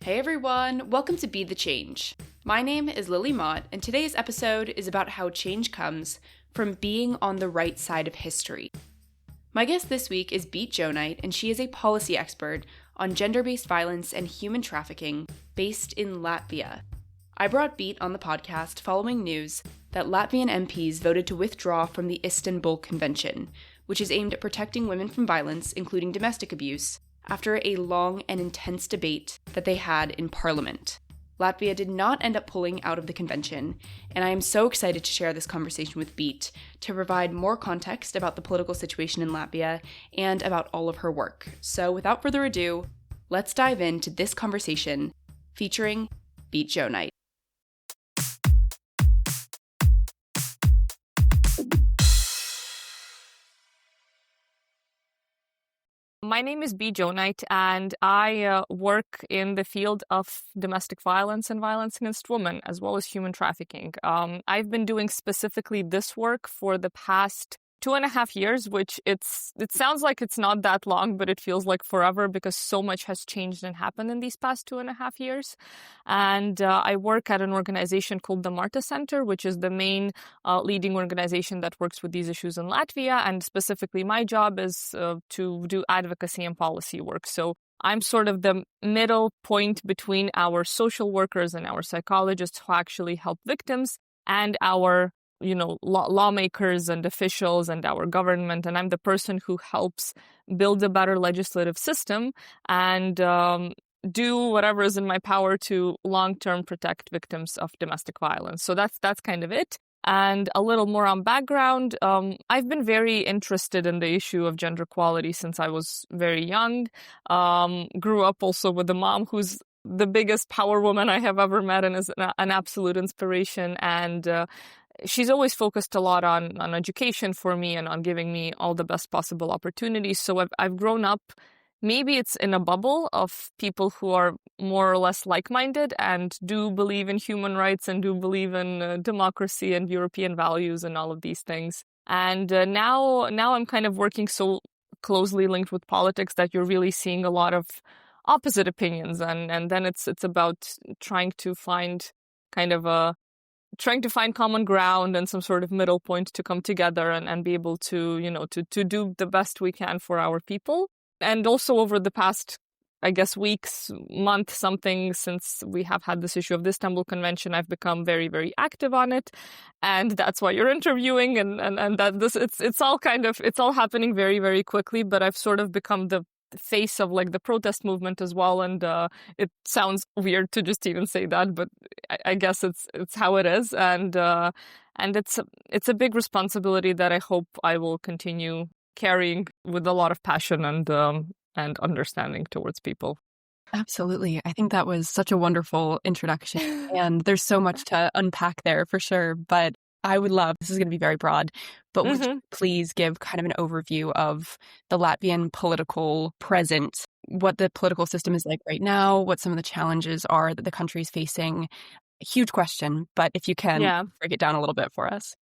Hey everyone, welcome to Be the Change. My name is Lily Mott, and today's episode is about how change comes from being on the right side of history. My guest this week is Beata Jonite, and she is a policy expert on gender-based violence and human trafficking based in Latvia. I brought Beata on the podcast following news that Latvian MPs voted to withdraw from the Istanbul Convention, which is aimed at protecting women from violence, including domestic abuse, after a long and intense debate that they had in Parliament. Latvia did not end up pulling out of the convention, and I am so excited to share this conversation with Beata to provide more context about the political situation in Latvia and about all of her work. So without further ado, let's dive into this conversation featuring Beata Jonite. My name is Beata Jonite, and I work in the field of domestic violence and violence against women, as well as human trafficking. I've been doing specifically this work for the past 2.5 years, which it sounds like it's not that long, but it feels like forever because so much has changed and happened in these past 2.5 years. And I work at an organization called the Marta Center, which is the main leading organization that works with these issues in Latvia. And specifically, my job is to do advocacy and policy work. So I'm sort of the middle point between our social workers and our psychologists who actually help victims and our lawmakers and officials and our government. And I'm the person who helps build a better legislative system and do whatever is in my power to long-term protect victims of domestic violence. So that's kind of it. And a little more on background. I've been very interested in the issue of gender equality since I was very young. Grew up also with a mom who's the biggest power woman I have ever met and is an absolute inspiration. And she's always focused a lot on education for me and on giving me all the best possible opportunities. So I've grown up, maybe it's in a bubble of people who are more or less like-minded and do believe in human rights and do believe in democracy and European values and all of these things. And now I'm kind of working so closely linked with politics that you're really seeing a lot of opposite opinions. And then it's about trying to find common ground and some sort of middle point to come together and be able to do the best we can for our people. And also over the past, I guess, weeks, month, something, since we have had this issue of the Istanbul Convention, I've become very, very active on it. And that's why you're interviewing and that it's all happening very, very quickly. But I've sort of become the face of like the protest movement as well, and it sounds weird to just even say that, but I guess it's how it is, and it's a big responsibility that I hope I will continue carrying with a lot of passion and understanding towards people. Absolutely. I think that was such a wonderful introduction, and there's so much to unpack there for sure, but I would love, this is going to be very broad, but would you please give kind of an overview of the Latvian political present, what the political system is like right now, what some of the challenges are that the country is facing? A huge question, but if you can break it down a little bit for us.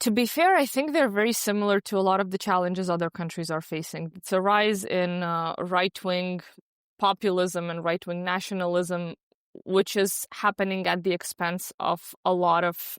To be fair, I think they're very similar to a lot of the challenges other countries are facing. It's a rise in right-wing populism and right-wing nationalism, which is happening at the expense of a lot of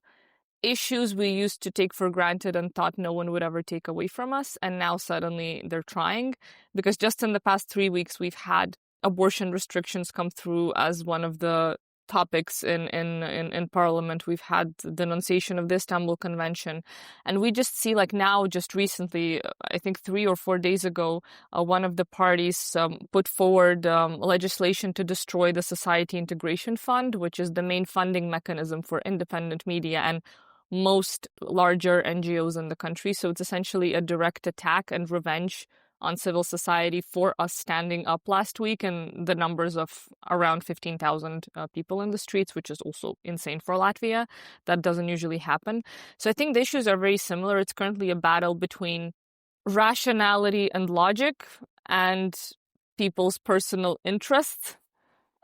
issues we used to take for granted and thought no one would ever take away from us. And now suddenly they're trying, because just in the past 3 weeks, we've had abortion restrictions come through as one of the topics in Parliament. We've had the denunciation of the Istanbul Convention. And we just see, like now, just recently, I think 3 or 4 days ago, one of the parties put forward legislation to destroy the Society Integration Fund, which is the main funding mechanism for independent media and most larger NGOs in the country. So it's essentially a direct attack and revenge on civil society for us standing up last week, and the numbers of around 15,000 people in the streets, which is also insane for Latvia. That doesn't usually happen. So I think the issues are very similar. It's currently a battle between rationality and logic and people's personal interests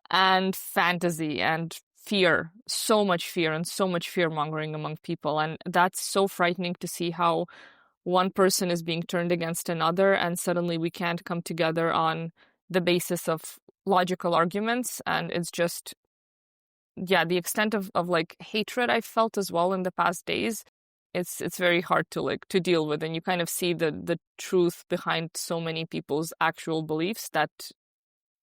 and fantasy and fear, so much fear and so much fear-mongering among people. And that's so frightening to see how one person is being turned against another, and suddenly we can't come together on the basis of logical arguments. And it's just, the extent of like hatred I felt as well in the past days, it's very hard to deal with. And you kind of see the truth behind so many people's actual beliefs that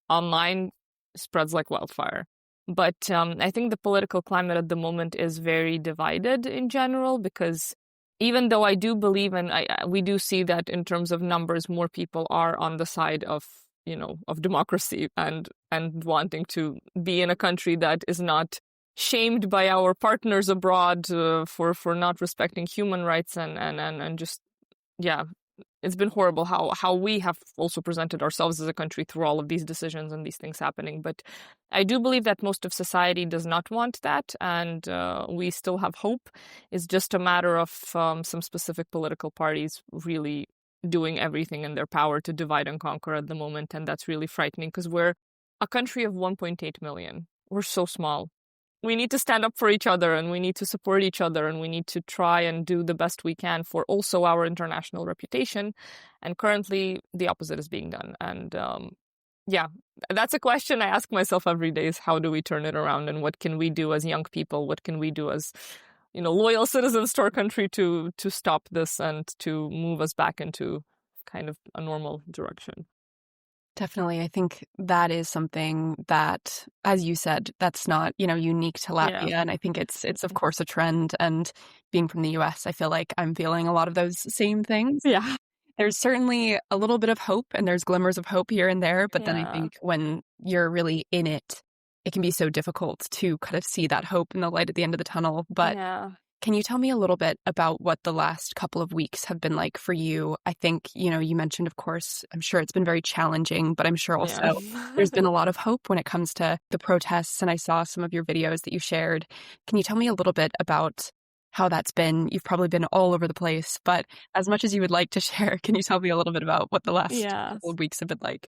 online spreads like wildfire. But I think the political climate at the moment is very divided in general, because even though I do believe, and we do see that in terms of numbers, more people are on the side of democracy and wanting to be in a country that is not shamed by our partners abroad for not respecting human rights and just, it's been horrible how we have also presented ourselves as a country through all of these decisions and these things happening. But I do believe that most of society does not want that, and we still have hope. It's just a matter of some specific political parties really doing everything in their power to divide and conquer at the moment, and that's really frightening because we're a country of 1.8 million. We're so small. We need to stand up for each other, and we need to support each other, and we need to try and do the best we can for also our international reputation. And currently, the opposite is being done. And that's a question I ask myself every day: is how do we turn it around, and what can we do as young people? What can we do as loyal citizens to our country to stop this and to move us back into kind of a normal direction? Definitely. I think that is something that, as you said, that's not, unique to Latvia. Yeah. And I think it's of course a trend. And being from the US, I feel like I'm feeling a lot of those same things. Yeah. There's certainly a little bit of hope, and there's glimmers of hope here and there. But then I think when you're really in it, it can be so difficult to kind of see that hope and the light at the end of the tunnel. But can you tell me a little bit about what the last couple of weeks have been like for you? I think, you mentioned, of course, I'm sure it's been very challenging, but I'm sure also there's been a lot of hope when it comes to the protests. And I saw some of your videos that you shared. Can you tell me a little bit about how that's been? You've probably been all over the place, but as much as you would like to share, can you tell me a little bit about what the last couple of weeks have been like?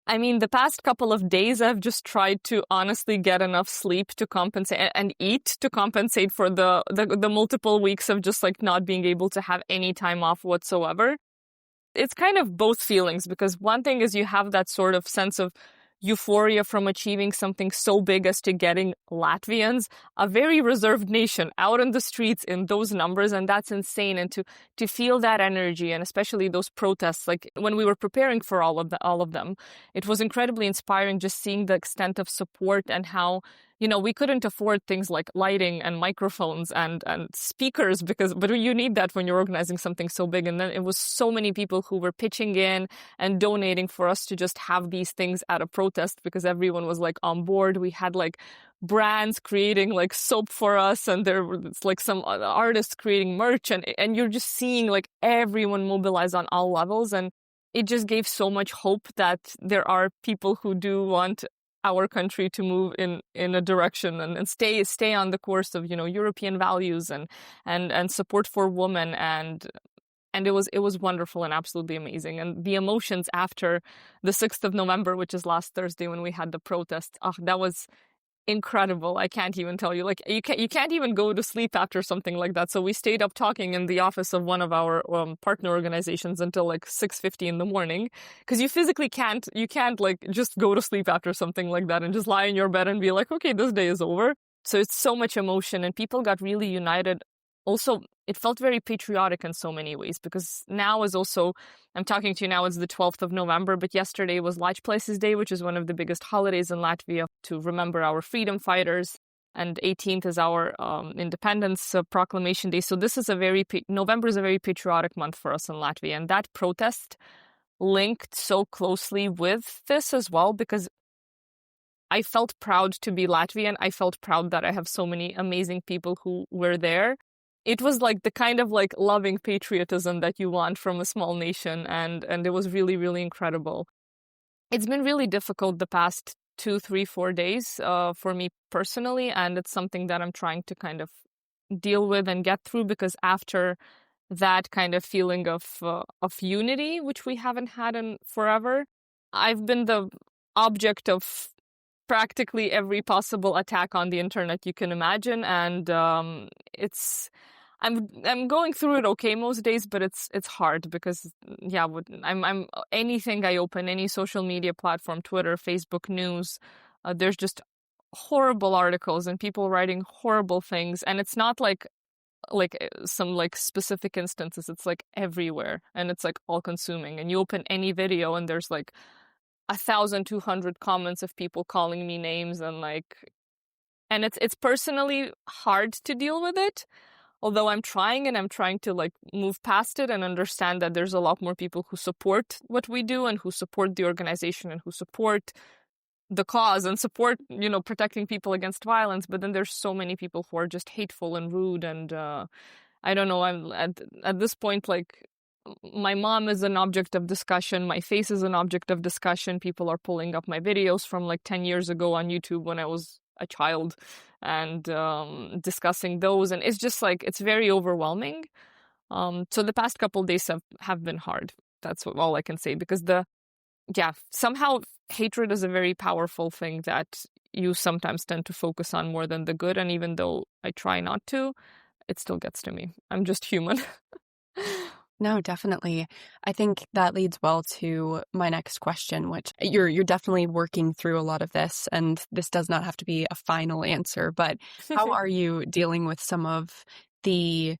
I mean, the past couple of days, I've just tried to honestly get enough sleep to compensate and eat to compensate for the multiple weeks of just like not being able to have any time off whatsoever. It's kind of both feelings, because one thing is you have that sort of sense of euphoria from achieving something so big as to getting Latvians, a very reserved nation, out in the streets in those numbers, and that's insane. And to feel that energy, and especially those protests, like when we were preparing for all of them, it was incredibly inspiring just seeing the extent of support and how we couldn't afford things like lighting and microphones and speakers but you need that when you're organizing something so big. And then it was so many people who were pitching in and donating for us to just have these things at a protest, because everyone was like on board. We had like brands creating like soap for us, and there was like some artists creating merch, and you're just seeing like everyone mobilize on all levels. And it just gave so much hope that there are people who do want our country to move in a direction and stay on the course of European values and support for women, and it was wonderful and absolutely amazing. And the emotions after the 6th of November, which is last Thursday when we had the protest, that was incredible. I can't even tell you. Like you can't even go to sleep after something like that. So we stayed up talking in the office of one of our partner organizations until like 6:50 in the morning, because you physically can't like just go to sleep after something like that and just lie in your bed and be like, okay, this day is over. So it's so much emotion, and people got really united. Also, it felt very patriotic in so many ways, because now is also, I'm talking to you now, it's the 12th of November, but yesterday was Latvijas Places Day, which is one of the biggest holidays in Latvia to remember our freedom fighters. And 18th is our independence proclamation day. So this is November is a very patriotic month for us in Latvia. And that protest linked so closely with this as well, because I felt proud to be Latvian. I felt proud that I have so many amazing people who were there. It was like the kind of like loving patriotism that you want from a small nation. And it was really, really incredible. It's been really difficult the past 2, 3, 4 days for me personally. And it's something that I'm trying to kind of deal with and get through, because after that kind of feeling of unity, which we haven't had in forever, I've been the object of practically every possible attack on the internet you can imagine. And I'm going through it okay most days, but it's hard because I'm anything I open, any social media platform, Twitter, Facebook, news, there's just horrible articles and people writing horrible things, and it's not like some like specific instances. It's like everywhere, and it's like all consuming. And you open any video, and there's like 1,200 comments of people calling me names, and it's personally hard to deal with it. Although I'm trying to like move past it and understand that there's a lot more people who support what we do and who support the organization and who support the cause and support, protecting people against violence. But then there's so many people who are just hateful and rude. And I don't know, I'm at this point, like, my mom is an object of discussion. My face is an object of discussion. People are pulling up my videos from like 10 years ago on YouTube when I was a child and discussing those. And it's just like, it's very overwhelming. So the past couple of days have been hard. That's all I can say, because somehow hatred is a very powerful thing that you sometimes tend to focus on more than the good. And even though I try not to, it still gets to me. I'm just human. No, definitely. I think that leads well to my next question, which you're definitely working through a lot of this, and this does not have to be a final answer, but how are you dealing with some of the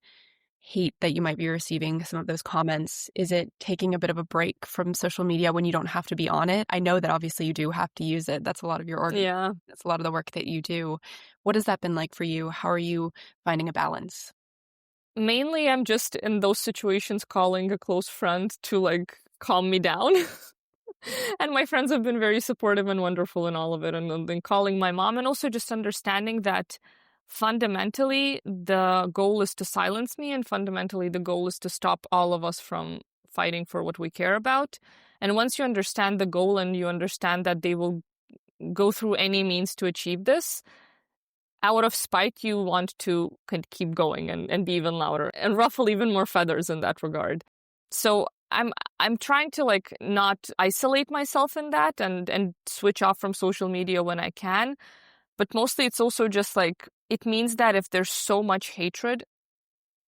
hate that you might be receiving, some of those comments? Is it taking a bit of a break from social media when you don't have to be on it? I know that obviously you do have to use it. That's a lot of your Yeah. That's a lot of the work that you do. What has that been like for you? How are you finding a balance? Mainly, I'm just in those situations calling a close friend to like calm me down. And my friends have been very supportive and wonderful in all of it. And then calling my mom, and also just understanding that fundamentally the goal is to silence me, and fundamentally the goal is to stop all of us from fighting for what we care about. And once you understand the goal and you understand that they will go through any means to achieve this, out of spite, you want to keep going and be even louder and ruffle even more feathers in that regard. So I'm trying to like not isolate myself in that and switch off from social media when I can. But mostly it's also just like, it means that if there's so much hatred,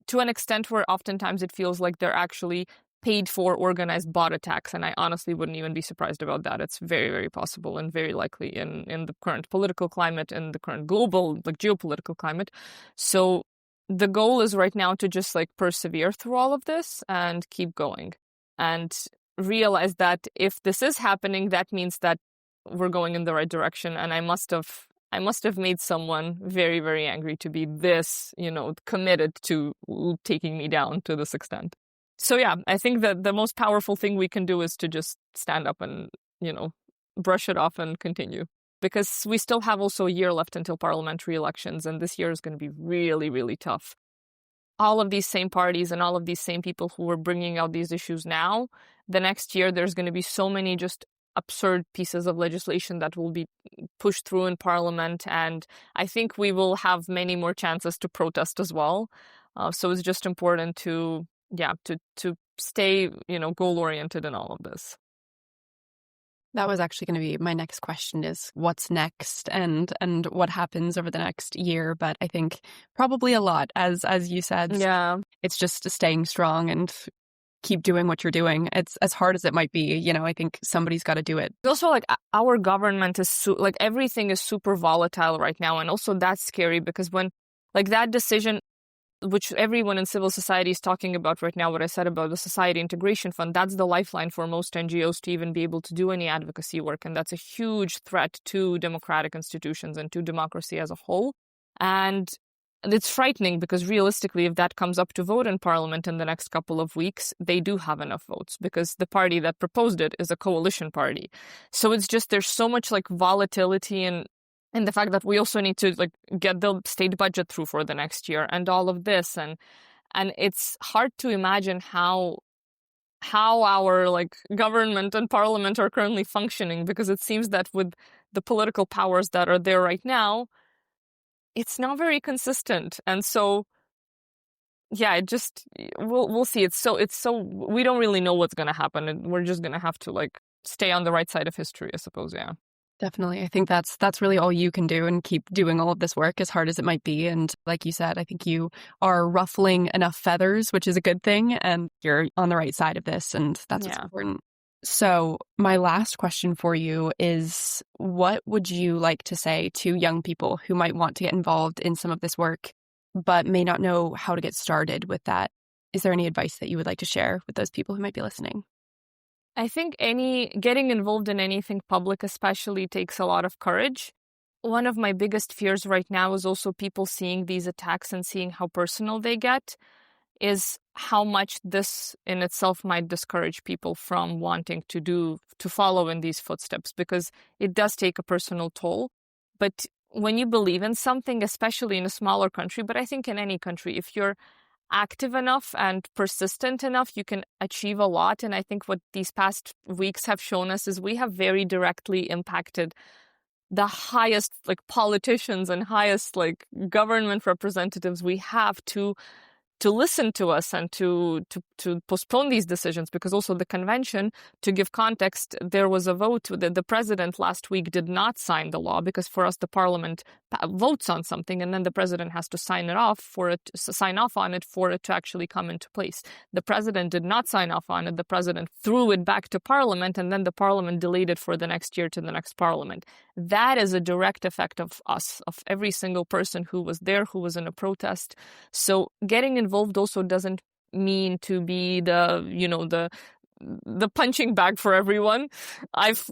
to an extent where oftentimes it feels like they're actually paid for organized bot attacks. And I honestly wouldn't even be surprised about that. It's very, very possible and very likely in the current political climate and the current global, like, geopolitical climate. So the goal is right now to just like persevere through all of this and keep going and realize that if this is happening, that means that we're going in the right direction. And I must have made someone very, very angry to be this, committed to taking me down to this extent. So yeah, I think that the most powerful thing we can do is to just stand up and, brush it off and continue. Because we still have also a year left until parliamentary elections, and this year is going to be really, really tough. All of these same parties and all of these same people who are bringing out these issues now, the next year there's going to be so many just absurd pieces of legislation that will be pushed through in parliament, and I think we will have many more chances to protest as well. So it's just important to stay, goal-oriented in all of this. That was actually going to be my next question, is what's next and what happens over the next year. But I think probably a lot, as you said. Yeah. It's just staying strong and keep doing what you're doing. It's as hard as it might be. I think somebody's got to do it. Also, like, our government is everything is super volatile right now. And also that's scary because when like that decision, which everyone in civil society is talking about right now, what I said about the Society Integration Fund, that's the lifeline for most NGOs to even be able to do any advocacy work. And that's a huge threat to democratic institutions and to democracy as a whole. And it's frightening because realistically, if that comes up to vote in parliament in the next couple of weeks, they do have enough votes because the party that proposed it is a coalition party. So it's just, there's so much like volatility and the fact that we also need to like get the state budget through for the next year and all of this. And it's hard to imagine how our like government and parliament are currently functioning, because it seems that with the political powers that are there right now, it's not very consistent. And so, yeah, we'll see. It's so we don't really know what's going to happen, and we're just going to have to like stay on the right side of history, I suppose. Yeah. Definitely. I think that's really all you can do and keep doing all of this work as hard as it might be. And like you said, I think you are ruffling enough feathers, which is a good thing. And you're on the right side of this. And that's what's important. So my last question for you is, what would you like to say to young people who might want to get involved in some of this work, but may not know how to get started with that? Is there any advice that you would like to share with those people who might be listening? I think getting involved in anything public especially takes a lot of courage. One of my biggest fears right now is also people seeing these attacks and seeing how personal they get, is how much this in itself might discourage people from wanting to follow in these footsteps, because it does take a personal toll. But when you believe in something, especially in a smaller country, but I think in any country, if you're active enough and persistent enough, you can achieve a lot. And I think what these past weeks have shown us is we have very directly impacted the highest politicians and highest government representatives we have to listen to us and to postpone these decisions, because also the convention, to give context, there was a vote that the president last week did not sign the law, because for us the parliament votes on something and then the president has to sign off on it for it to actually come into place. The president did not sign off on it. The president threw it back to parliament, and then the parliament delayed it for the next year to the next parliament. That is a direct effect of us, of every single person who was there, who was in a protest. So getting involved also doesn't mean to be the punching bag for everyone. I've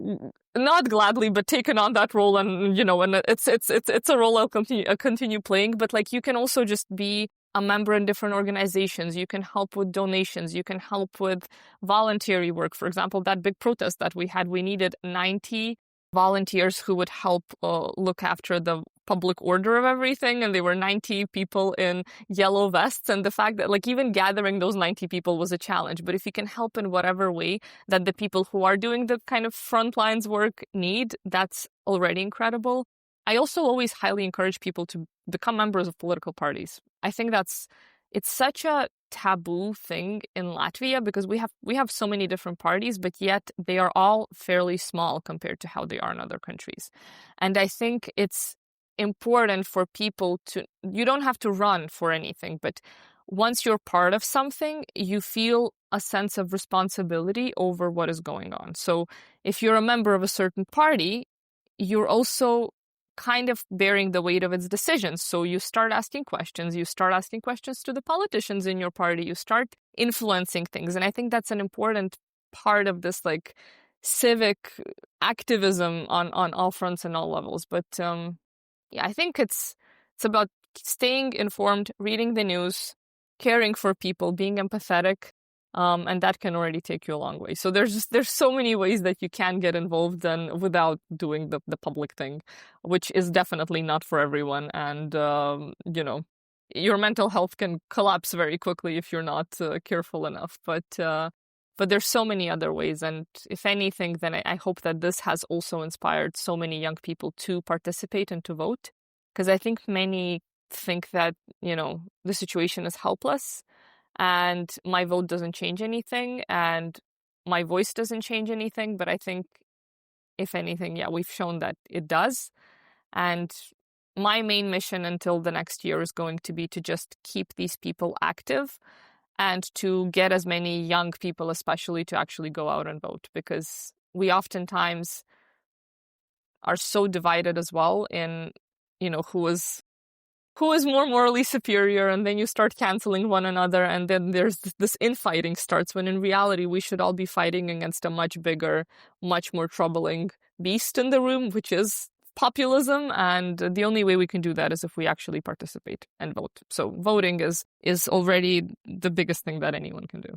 not gladly, but taken on that role, and it's a role I'll continue playing. But you can also just be a member in different organizations. You can help with donations. You can help with voluntary work. For example, that big protest that we had, we needed 90 volunteers who would help look after the public order of everything, and there were 90 people in yellow vests, and the fact that even gathering those 90 people was a challenge. But if you can help in whatever way that the people who are doing the kind of front lines work need, that's already incredible. I also always highly encourage people to become members of political parties. I think it's such a taboo thing in Latvia, because we have so many different parties, but yet they are all fairly small compared to how they are in other countries. And I think it's important for people you don't have to run for anything, but once you're part of something, you feel a sense of responsibility over what is going on. So if you're a member of a certain party, you're also kind of bearing the weight of its decisions. So you start asking questions. You start asking questions to the politicians in your party. You start influencing things. And I think that's an important part of this civic activism on all fronts and all levels. But I think it's about staying informed, reading the news, caring for people, being empathetic, and that can already take you a long way. So there's so many ways that you can get involved and without doing the public thing, which is definitely not for everyone. And your mental health can collapse very quickly if you're not careful enough. But there's so many other ways. And if anything, then I hope that this has also inspired so many young people to participate and to vote. Because I think many think that, the situation is helpless and my vote doesn't change anything and my voice doesn't change anything. But I think, if anything, we've shown that it does. And my main mission until the next year is going to be to just keep these people active and to get as many young people, especially, to actually go out and vote, because we oftentimes are so divided as well in, who is more morally superior, and then you start canceling one another, and then there's this infighting starts, when in reality we should all be fighting against a much bigger, much more troubling beast in the room, which is populism. And the only way we can do that is if we actually participate and vote. So voting is already the biggest thing that anyone can do.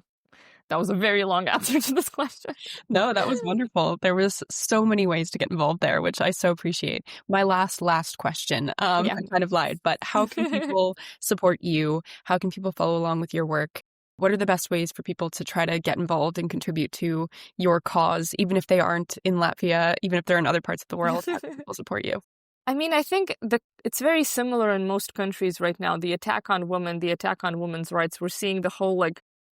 That was a very long answer to this question. No, that was wonderful. There was so many ways to get involved there, which I so appreciate. My last question, I kind of lied, but how can people support you? How can people follow along with your work? What are the best ways for people to try to get involved and contribute to your cause, even if they aren't in Latvia, even if they're in other parts of the world? How can people support you? I mean, I think that it's very similar in most countries right now. The attack on women, the attack on women's rights, we're seeing the whole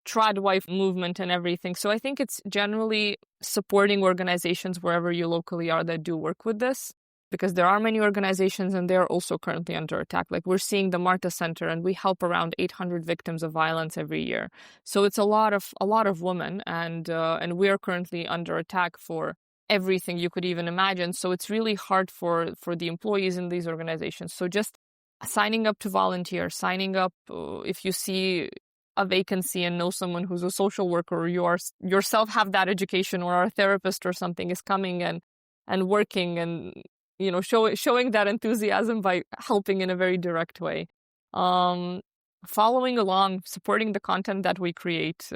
tradwife movement and everything. So I think it's generally supporting organizations wherever you locally are that do work with this, because there are many organizations and they're also currently under attack. Like we're seeing the Marta Center, and we help around 800 victims of violence every year. So it's a lot of women, and we are currently under attack for everything you could even imagine. So it's really hard for the employees in these organizations. So just signing up to volunteer, signing up if you see a vacancy and know someone who's a social worker, or you yourself have that education, or a therapist or something is coming and working and showing that enthusiasm by helping in a very direct way. Following along, supporting the content that we create.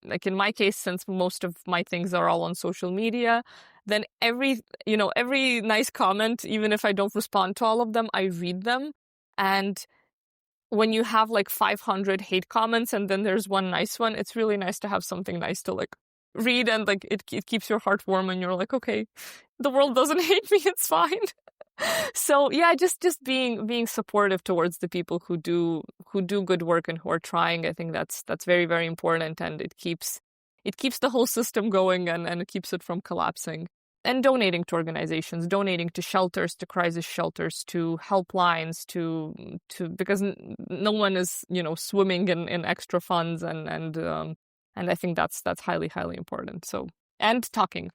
Like in my case, since most of my things are all on social media, then every nice comment, even if I don't respond to all of them, I read them. And when you have like 500 hate comments and then there's one nice one, it's really nice to have something nice to like read, and like it keeps your heart warm, and you're like, okay, the world doesn't hate me, it's fine. So yeah, just being supportive towards the people who do good work and who are trying. I think that's very, very important, and it keeps the whole system going, and it keeps it from collapsing. And donating to organizations, donating to shelters, to crisis shelters, to helplines, to because no one is swimming in extra funds, and I think that's highly, highly important. So, and talking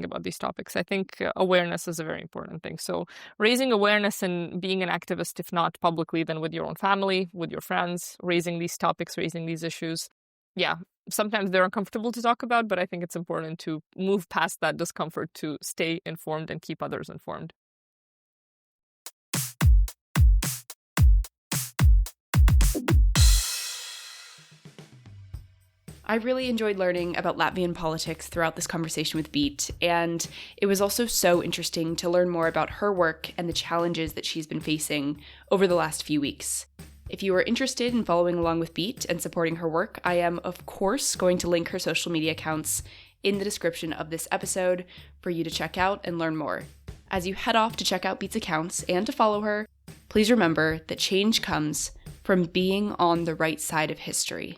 about these topics, I think awareness is a very important thing. So raising awareness and being an activist, if not publicly, then with your own family, with your friends, raising these topics, raising these issues. Yeah, sometimes they're uncomfortable to talk about, but I think it's important to move past that discomfort to stay informed and keep others informed. I really enjoyed learning about Latvian politics throughout this conversation with Beat, and it was also so interesting to learn more about her work and the challenges that she's been facing over the last few weeks. If you are interested in following along with Beat and supporting her work, I am, of course, going to link her social media accounts in the description of this episode for you to check out and learn more. As you head off to check out Beat's accounts and to follow her, please remember that change comes from being on the right side of history.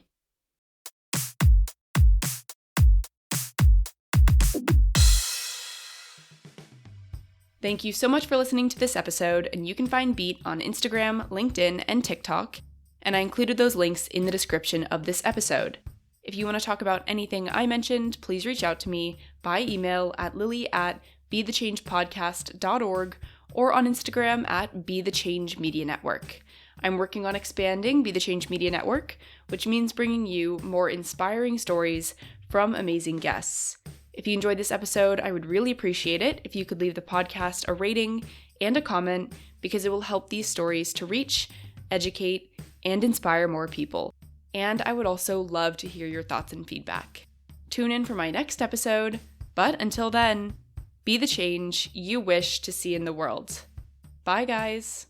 Thank you so much for listening to this episode, and you can find Beat on Instagram, LinkedIn, and TikTok, and I included those links in the description of this episode. If you want to talk about anything I mentioned, please reach out to me by email at lily@bethechangepodcast.org or on Instagram at Be The Change Media Network. I'm working on expanding Be The Change Media Network, which means bringing you more inspiring stories from amazing guests. If you enjoyed this episode, I would really appreciate it if you could leave the podcast a rating and a comment, because it will help these stories to reach, educate, and inspire more people. And I would also love to hear your thoughts and feedback. Tune in for my next episode, but until then, be the change you wish to see in the world. Bye, guys.